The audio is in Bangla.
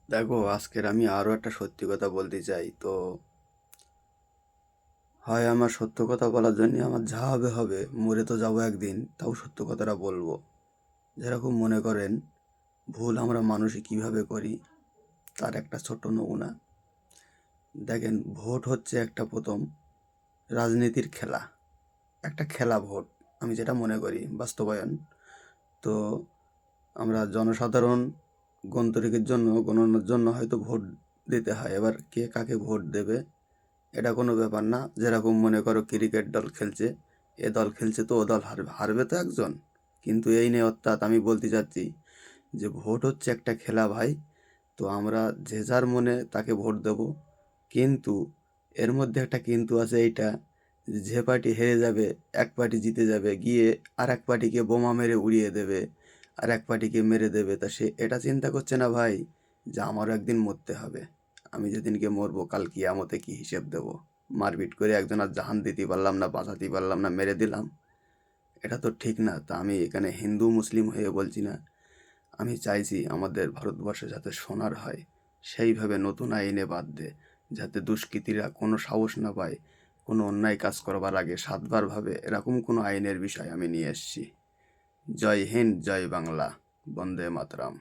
দেখো, আজকের আমি আরও একটা সত্যি কথা বলতে চাই। তো হয় আমার সত্য কথা বলার জন্য আমার যা হবে হবে, মরে তো যাবো একদিন, তাও সত্য কথাটা বলবো। যেরকম মনে করেন, ভুল আমরা মানুষই কিভাবে করি তার একটা ছোট্ট নমুনা। দেখেন, ভোট হচ্ছে একটা প্রথম রাজনীতির খেলা, একটা খেলা ভোট। আমি যেটা মনে করি বাস্তবায়ন। তো আমরা জনসাধারণ গণতান্ত্রিকের জন্য গণনার জন্য হয়তো ভোট দিতে হয়। এবার কে কাকে ভোট দেবে এটা কোনো ব্যাপার না। যেরকম মনে করো ক্রিকেট দল খেলছে, এ দল খেলছে তো ও দল হারবে, হারবে তো একজন। কিন্তু এই নিয়ে অর্থাৎ আমি বলতে চাচ্ছি যে ভোট হচ্ছে একটা খেলা ভাই। তো আমরা যে যার মনে তাকে ভোট দেব, কিন্তু এর মধ্যে একটা কিন্তু আছে এইটা, যে পার্টি হেরে যাবে এক পার্টি জিতে যাবে, গিয়ে আর এক পার্টিকে বোমা মেরে উড়িয়ে দেবে, আর এক পার্টিকে মেরে দেবে। তা সে এটা চিন্তা করছে না ভাই যে আমারও একদিন মরতে হবে। আমি যেদিনকে মরবো কাল কিয়ামতে কি হিসেব দেব? মারপিট করে একজন আর জাহান দিতে পারলাম না, বাঁচাতে পারলাম না, মেরে দিলাম। এটা তো ঠিক না। তা আমি এখানে হিন্দু মুসলিম হয়ে বলছি না। আমি চাইছি আমাদের ভারতবর্ষে যাতে সোনার হয়, সেইভাবে নতুন আইনে বাঁধবে, যাতে দুষ্কৃতীরা কোনো সাহস না পায়। কোনো অন্যায় কাজ করবার আগে সাতবার ভাবে, এরকম কোনো আইনের বিষয় আমি নিয়ে এসেছি। জয় হিন্দ, জয় বাংলা, বন্দে মাতরম।